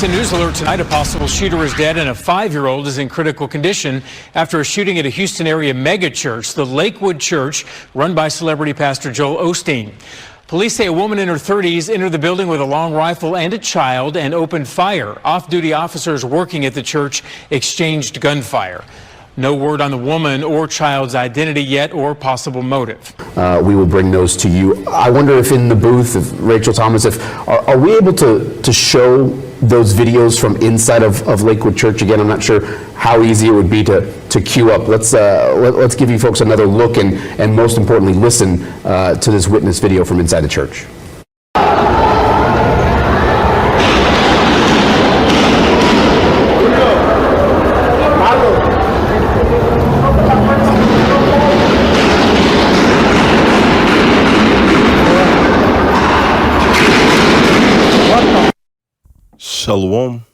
10 News Alert tonight, a possible shooter is dead and a 5-year-old is in critical condition after a shooting at a Houston area mega church, the Lakewood Church, run by celebrity pastor Joel Osteen. Police say a woman in her 30s entered the building with a long rifle and a child and opened fire. Off-duty officers working at the church exchanged gunfire. No word on the woman or child's identity yet or possible motive. We will bring those to you. I wonder if in the booth, if Rachel Thomas, are we able to show those videos from inside of Lakewood Church again? I'm not sure how easy it would be to queue up. Let's give you folks another look and most importantly listen to this witness video from inside the church. Shalom,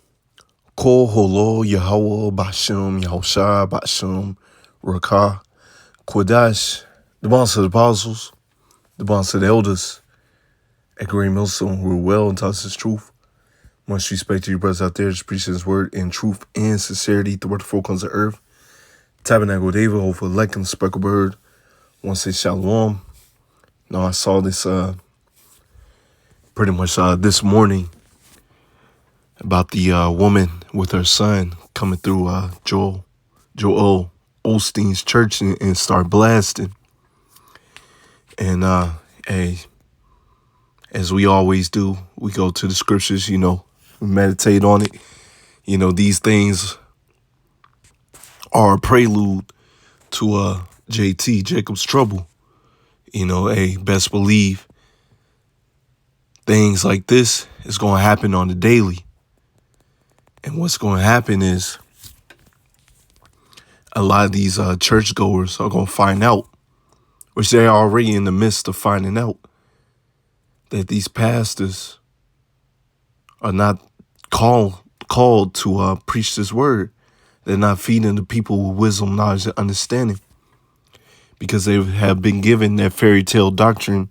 Kol Holo Yahweh Bashem Yahushua Bashem Rakah Kodash, the boss of the apostles, the boss of the elders, at Great Millstone who are well and taught his truth. Much respect to you brothers out there, just preaching his word in truth and sincerity throughout the four corners of earth. Tabernacle David, hopefully Lechem, Speckled Bird, want to say Shalom. Now I saw this pretty much this morning about the woman with her son coming through Joel Osteen's church and start blasting. And hey, as we always do, we go to the scriptures, we meditate on it. These things are a prelude to JT, Jacob's trouble. Hey, best believe things like this is going to happen on the daily. And what's going to happen is a lot of these churchgoers are going to find out, which they're already in the midst of finding out, that these pastors are not called to preach this word. They're not feeding the people with wisdom, knowledge, and understanding, because they have been given that fairy tale doctrine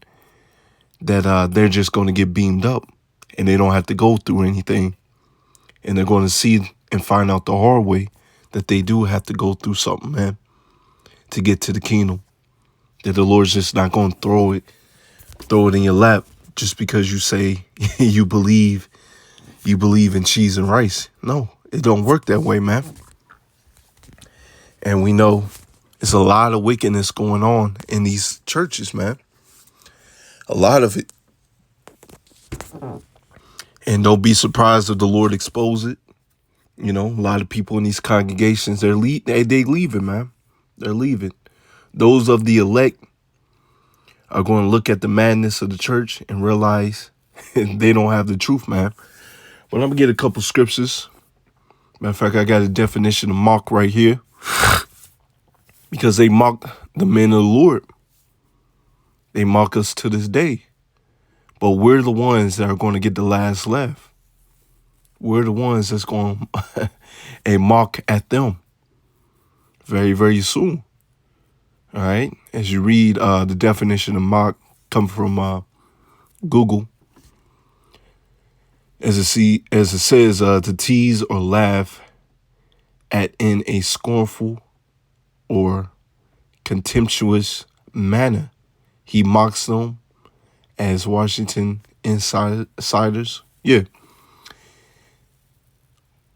that they're just going to get beamed up and they don't have to go through anything. And they're going to see and find out the hard way that they do have to go through something, man, to get to the kingdom. That the Lord's just not going to throw it in your lap just because you say you believe in cheese and rice. No, it don't work that way, man. And we know there's a lot of wickedness going on in these churches, man. A lot of it. And don't be surprised if the Lord expose it. A lot of people in these congregations, they leaving, man. They're leaving. Those of the elect are going to look at the madness of the church and realize they don't have the truth, man. But I'm going to get a couple scriptures. Matter of fact, I got a definition of mock right here. Because they mock the men of the Lord. They mock us to this day. But we're the ones that are going to get the last laugh. We're the ones that's going to mock at them very, very soon. All right. As you read the definition of mock, come from Google. As it says, to tease or laugh at in a scornful or contemptuous manner. He mocks them as Washington insiders. Yeah.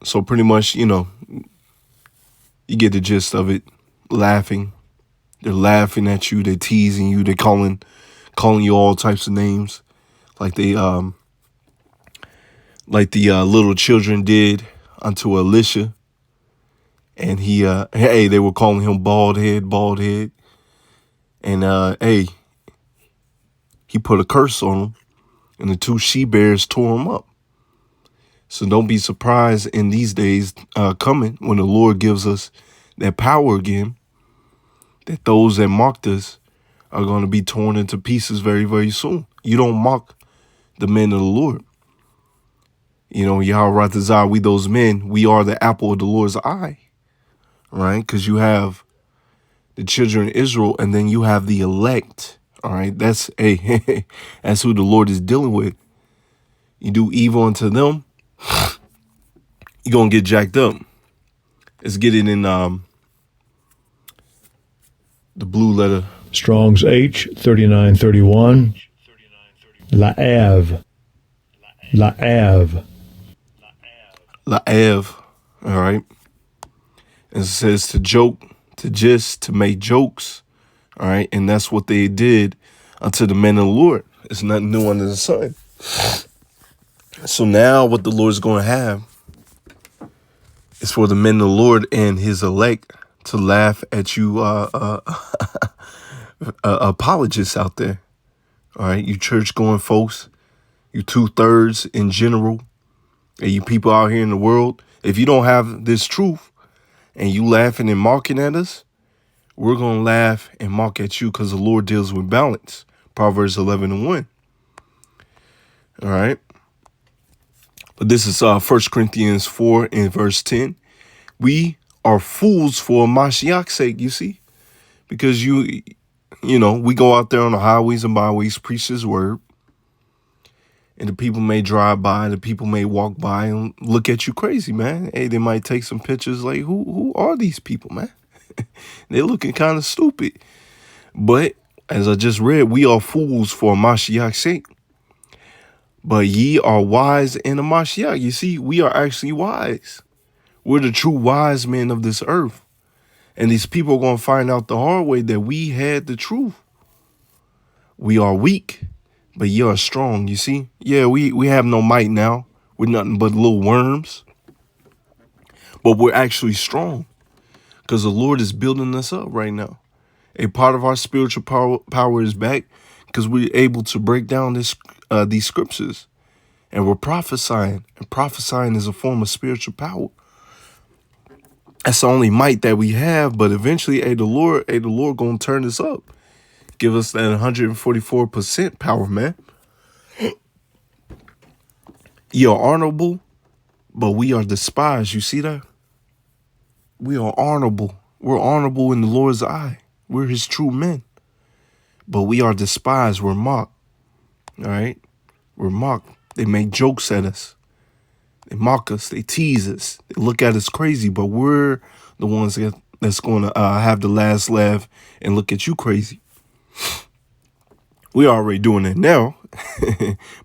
So pretty much, you get the gist of it. Laughing. They're laughing at you. They're teasing you. They're calling you all types of names. Like the little children did unto Elisha. And they were calling him bald head. And, he put a curse on him, and the two she-bears tore him up. So don't be surprised in these days coming when the Lord gives us that power again, that those that mocked us are going to be torn into pieces very, very soon. You don't mock the men of the Lord. Yahweh Ratazah, we those men, we are the apple of the Lord's eye, right? Because you have the children of Israel, and then you have the elect. All right, that's that's who the Lord is dealing with. You do evil unto them, you're going to get jacked up. Let's get it in the blue letter. Strong's H3931. La'av. La'av. La'av. All right. And it says to joke, to gist, to make jokes. All right. And that's what they did unto the men of the Lord. It's nothing new under the sun. So now what the Lord's going to have is for the men of the Lord and his elect to laugh at you apologists out there. All right. You church going folks, you 2/3 in general, and you people out here in the world. If you don't have this truth and you laughing and mocking at us, we're going to laugh and mock at you because the Lord deals with balance. Proverbs 11:1. All right. But this is 1 Corinthians 4 and verse 10. We are fools for Mashiach's sake, you see, because you know, we go out there on the highways and byways, preach his word, and the people may drive by, the people may walk by and look at you crazy, man. Hey, they might take some pictures like, who are these people, man? They're looking kind of stupid. But as I just read, we are fools for Mashiach's sake. But ye are wise in the Mashiach. You see, we are actually wise. We're the true wise men of this earth. And these people are going to find out the hard way that we had the truth. We are weak, but ye are strong, you see. Yeah, we have no might now. We're nothing but little worms. But we're actually strong because the Lord is building us up right now. A part of our spiritual power is back because we're able to break down these scriptures, and we're prophesying. And prophesying is a form of spiritual power. That's the only might that we have. But eventually, the Lord gonna turn this up, give us that 144% power, man. You are honorable, but we are despised. You see that? We are honorable. We're honorable in the Lord's eye. We're his true men. But we are despised. We're mocked. All right? We're mocked. They make jokes at us. They mock us. They tease us. They look at us crazy. But we're the ones that's going to have the last laugh and look at you crazy. We're already doing it now.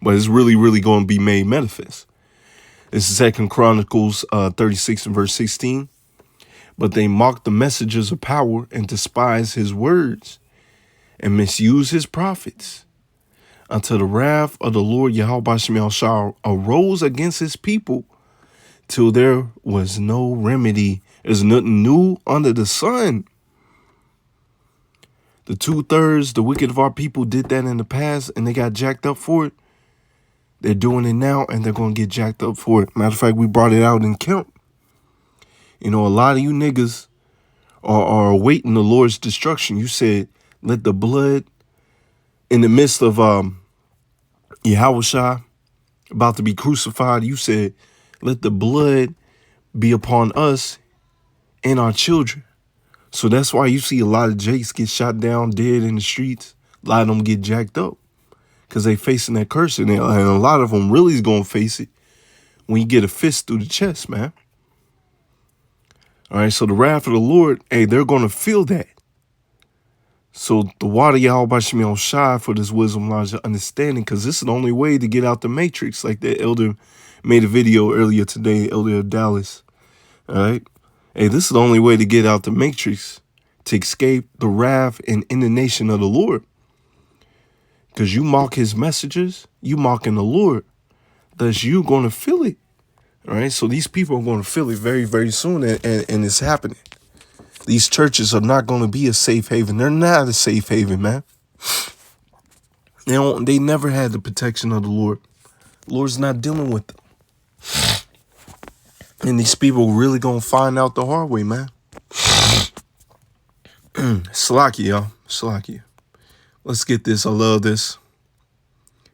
But it's really, really going to be made manifest. This is 2 Chronicles 36 and verse 16. But they mock the messengers of power and despise his words and misuse his prophets until the wrath of the Lord Yahweh Shah arose against his people till there was no remedy. There's nothing new under the sun. The 2/3, the wicked of our people did that in the past and they got jacked up for it. They're doing it now and they're going to get jacked up for it. Matter of fact, we brought it out in Kemp. You know, a lot of you niggas are awaiting the Lord's destruction. You said, let the blood in the midst of Yahushua about to be crucified. You said, let the blood be upon us and our children. So that's why you see a lot of Jakes get shot down, dead in the streets. A lot of them get jacked up because they facing that curse. And a lot of them really is going to face it when you get a fist through the chest, man. All right, so the wrath of the Lord, hey, they're going to feel that. So the water Yahweh Shemiel Shai for this wisdom, knowledge, and understanding, because this is the only way to get out the matrix. Like that elder made a video earlier today, Elder of Dallas. All right. Hey, this is the only way to get out the matrix, to escape the wrath and indignation of the Lord. Because you mock his messengers, you mocking the Lord. Thus you going to feel it. All right. So these people are going to feel it very, very soon. And it's happening. These churches are not going to be a safe haven. They're not a safe haven, man. They never had the protection of the Lord. The Lord's not dealing with them. And these people really going to find out the hard way, man. Slacky, y'all. Slacky. Let's get this. I love this.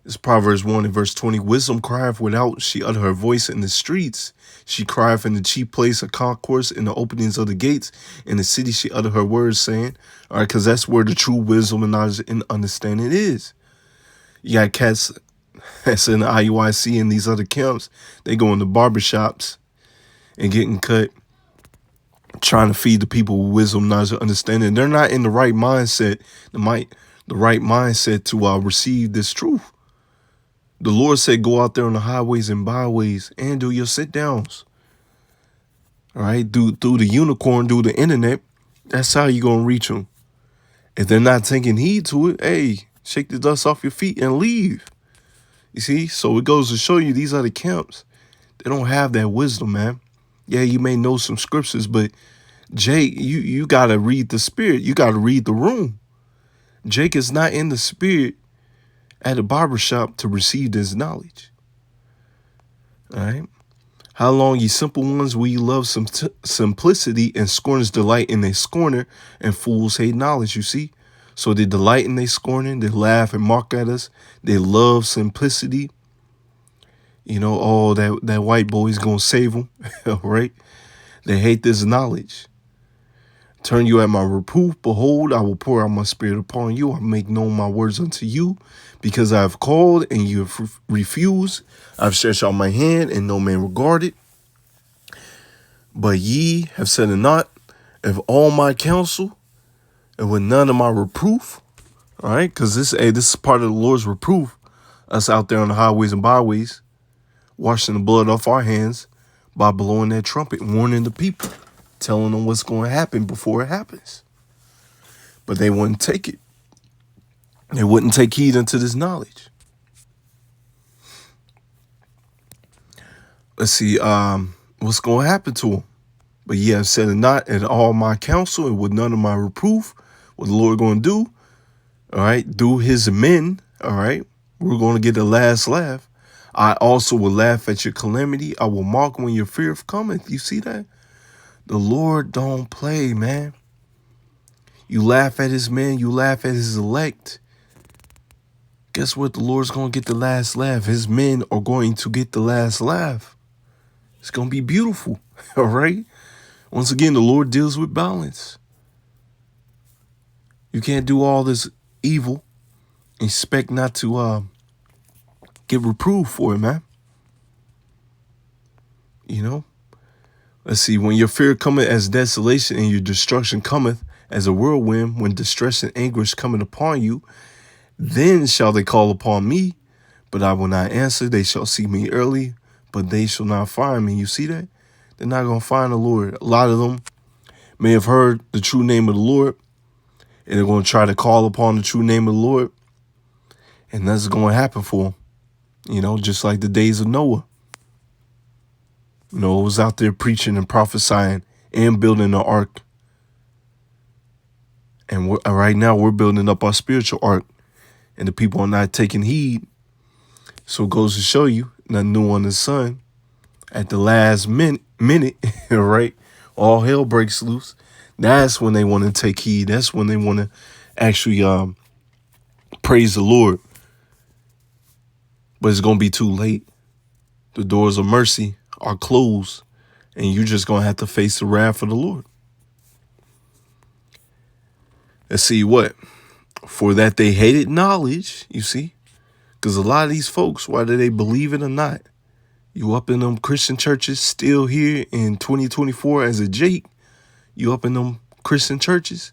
It's Proverbs 1 and verse 20. Wisdom crieth without, she utter her voice in the streets. She crieth in the chief place of concourse, in the openings of the gates. In the city she utter her words, saying, all right, because that's where the true wisdom and knowledge and understanding is. You got cats that's in the IUIC and these other camps. They go in the barbershops and getting cut, trying to feed the people with wisdom, knowledge, and understanding. They're not in the right mindset, the right mindset to receive this truth. The Lord said, go out there on the highways and byways and do your sit downs. All right, through the unicorn, through the internet. That's how you're going to reach them. If they're not taking heed to it, hey, shake the dust off your feet and leave. You see? So it goes to show you these other camps, they don't have that wisdom, man. Yeah, you may know some scriptures, but Jake, you got to read the spirit. You got to read the room. Jake is not in the spirit at a barbershop to receive this knowledge. All right? How long, ye simple ones, will you love some simplicity, and scorners delight in their scorner, and fools hate knowledge, you see? So they delight in their scorning, they laugh and mock at us, they love simplicity. You know, oh, that white boy's going to save them, right? They hate this knowledge. Turn you at my reproof, behold, I will pour out my spirit upon you, I make known my words unto you, because I have called and you have refused. I've stretched out my hand and no man regarded. But ye have said it not of all my counsel and with none of my reproof. All right, because this is part of the Lord's reproof. Us out there on the highways and byways, washing the blood off our hands by blowing that trumpet, warning the people, telling them what's going to happen before it happens. But they wouldn't take it. They wouldn't take heed unto this knowledge. Let's see what's going to happen to them. But ye have said it not at all my counsel and with none of my reproof. What the Lord going to do? All right, through his men, all right, we're going to get the last laugh. I also will laugh at your calamity. I will mock when your fear cometh. You see that? The Lord don't play, man. You laugh at his men. You laugh at his elect. Guess what? The Lord's going to get the last laugh. His men are going to get the last laugh. It's going to be beautiful. All right. Once again, the Lord deals with balance. You can't do all this evil and expect not to get reproved for it, man. You know, let's see. When your fear cometh as desolation and your destruction cometh as a whirlwind, when distress and anguish cometh upon you, then shall they call upon me, but I will not answer. They shall seek me early, but they shall not find me. You see that? They're not going to find the Lord. A lot of them may have heard the true name of the Lord, and they're going to try to call upon the true name of the Lord, and that's going to happen for them. You know, just like the days of Noah. Noah was out there preaching and prophesying and building the ark. And right now we're building up our spiritual ark, and the people are not taking heed. So it goes to show you, nothing new under the sun. At the last minute, right, all hell breaks loose. That's when they want to take heed. That's when they want to actually praise the Lord. But it's going to be too late. The doors of mercy are closed, and you're just going to have to face the wrath of the Lord. Let's see what? For that they hated knowledge, you see, because a lot of these folks, whether they believe it or not, you up in them Christian churches still here in 2024 as a Jake, you up in them Christian churches,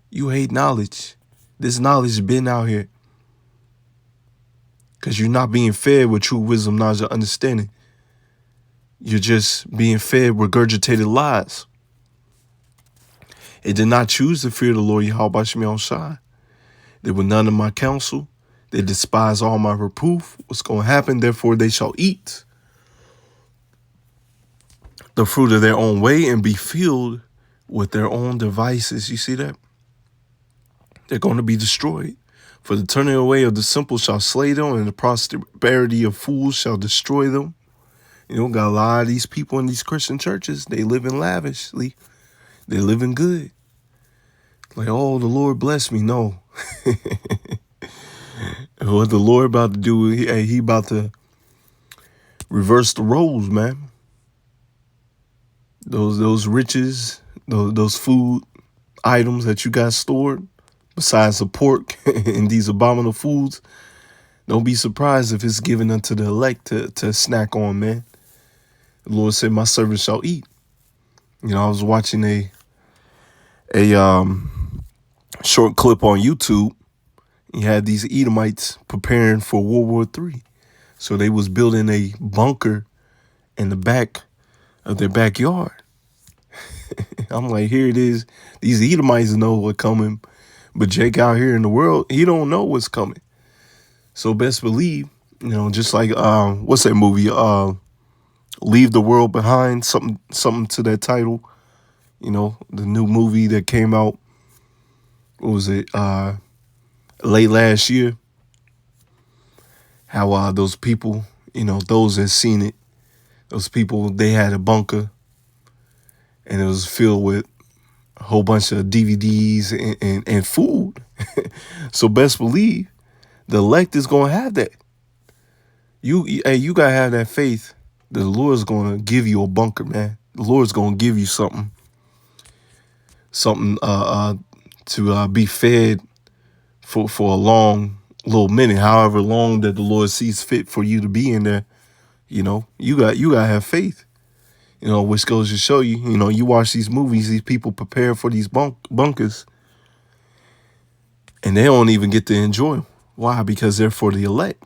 you hate knowledge. This knowledge been out here. Because you're not being fed with true wisdom, knowledge, and understanding. You're just being fed regurgitated lies. They did not choose to fear the Lord Yahweh Shem Yahushua. They were none of my counsel. They despise all my reproof. What's going to happen? Therefore, they shall eat the fruit of their own way and be filled with their own devices. You see that? They're going to be destroyed. For the turning away of the simple shall slay them, and the prosperity of fools shall destroy them. You know, got a lot of these people in these Christian churches. They live in lavishly. They living good. Like, oh, the Lord bless me. No. What the Lord about to do, he about to reverse the roles, man. Those riches, those food items that you got stored, besides the pork and these abominable foods, don't be surprised if it's given unto the elect to snack on, man. The Lord said, my servants shall eat. I was watching a short clip on YouTube. You had these Edomites preparing for World War III. So they was building a bunker in the back of their backyard. I'm like, here it is. These Edomites know what's coming, but Jake out here in the world, he don't know what's coming. So best believe, just like what's that movie? Leave the World Behind, something to that title. The new movie that came out. What was it? Late last year. How those people, those that seen it, those people, they had a bunker, and it was filled with a whole bunch of DVDs and food. So best believe the elect is gonna have that. You gotta have that faith that the Lord's gonna give you a bunker, man. The Lord's gonna give you something to be fed for a long little minute, however long that the Lord sees fit for you to be in there. You gotta have faith. Which goes to show you, you watch these movies, these people prepare for these bunkers, and they don't even get to enjoy them. Why? Because they're for the elect.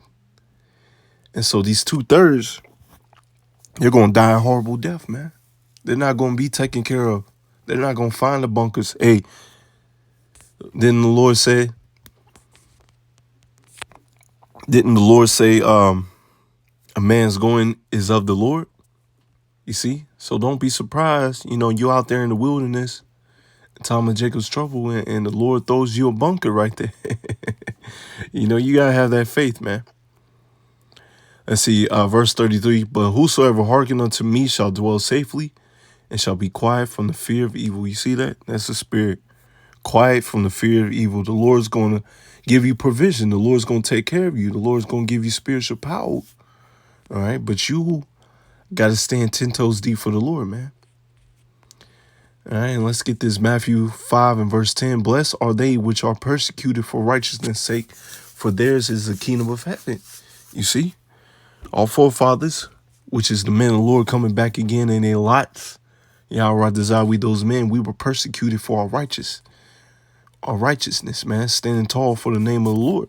And so these 2/3, they're going to die a horrible death, man. They're not going to be taken care of. They're not going to find the bunkers. Hey, didn't the Lord say, a man's going is of the Lord? You see? So don't be surprised. You out there in the wilderness, time of Jacob's trouble, and the Lord throws you a bunker right there. You got to have that faith, man. Let's see, verse 33. But whosoever hearken unto me shall dwell safely and shall be quiet from the fear of evil. You see that? That's the spirit. Quiet from the fear of evil. The Lord's going to give you provision. The Lord's going to take care of you. The Lord's going to give you spiritual power. All right. But you got to stand 10 toes deep for the Lord, man. All right. And let's get this. Matthew 5 and verse 10. Blessed are they which are persecuted for righteousness' sake, for theirs is the kingdom of heaven. You see? Our forefathers, which is the men of the Lord coming back again in their lots. Yahweh desire we those men. We were persecuted for our righteousness, man. Standing tall for the name of the Lord.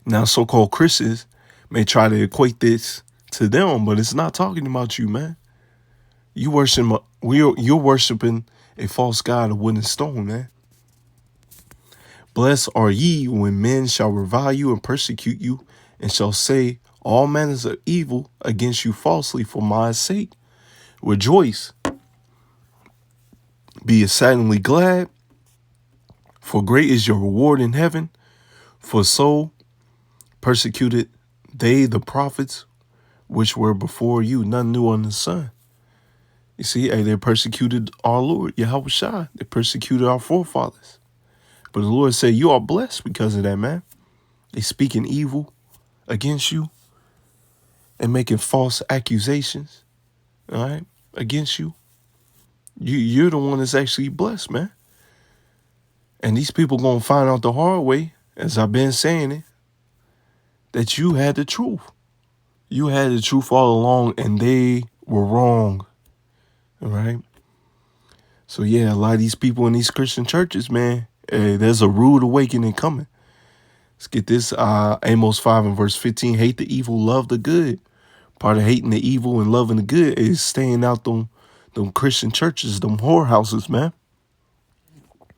Now, so-called Christians may try to equate this to them, but it's not talking about you, man. You're worshiping a false god of wood and stone, man. Blessed are ye when men shall revile you and persecute you, and shall say all manners of evil against you falsely for my sake. Rejoice. Be exceedingly glad, for great is your reward in heaven. For so persecuted they the prophets which were before you. None new under the sun. You see, they persecuted our Lord, Yahweh Shai. They persecuted our forefathers. But the Lord said, you are blessed because of that, man. They speaking evil against you and making false accusations, all right, against you. You're the one that's actually blessed, man. And these people going to find out the hard way, as I've been saying it, that you had the truth. You had the truth all along, and they were wrong, all right? So, yeah, a lot of these people in these Christian churches, man, there's a rude awakening coming. Let's get this. Amos 5 and verse 15. Hate the evil, love the good. Part of hating the evil and loving the good is staying out them Christian churches, them whorehouses, man.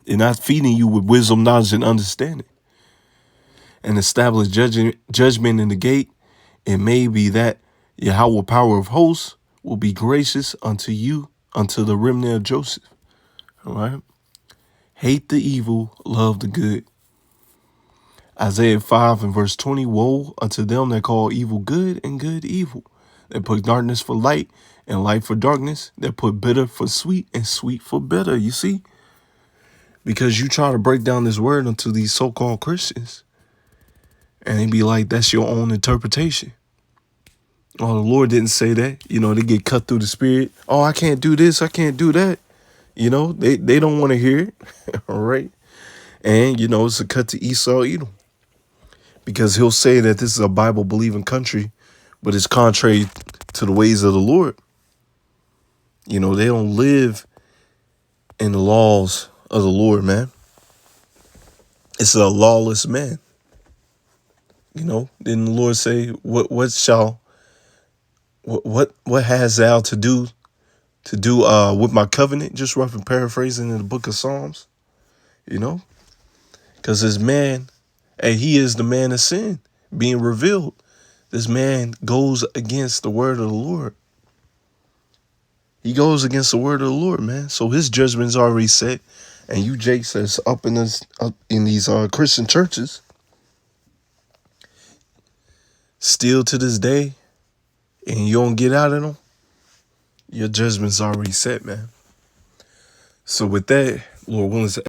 They're not feeding you with wisdom, knowledge, and understanding. And establish judgment in the gate. It may be that Yahweh power of hosts will be gracious unto you, unto the remnant of Joseph. All right. Hate the evil, love the good. Isaiah 5 and verse 20, woe unto them that call evil good and good evil, that put darkness for light and light for darkness, that put bitter for sweet and sweet for bitter. You see? Because you try to break down this word unto these so-called Christians, and they be like, that's your own interpretation. Oh, the Lord didn't say that. They get cut through the spirit. Oh, I can't do this. I can't do that. They don't want to hear it. All right. And, it's a cut to Esau, Edom. Because he'll say that this is a Bible-believing country, but it's contrary to the ways of the Lord. You know, they don't live in the laws of the Lord, man. It's a lawless man. You know, didn't the Lord say, what has thou to do with my covenant? Just roughly paraphrasing in the book of Psalms, you know, because this man, and he is the man of sin being revealed. This man goes against the word of the Lord. He goes against the word of the Lord, man. So his judgment's already set. And you, Jake, says up in these Christian churches, still to this day, and you don't get out of them, your judgment's already set, man. So with that, Lord willing,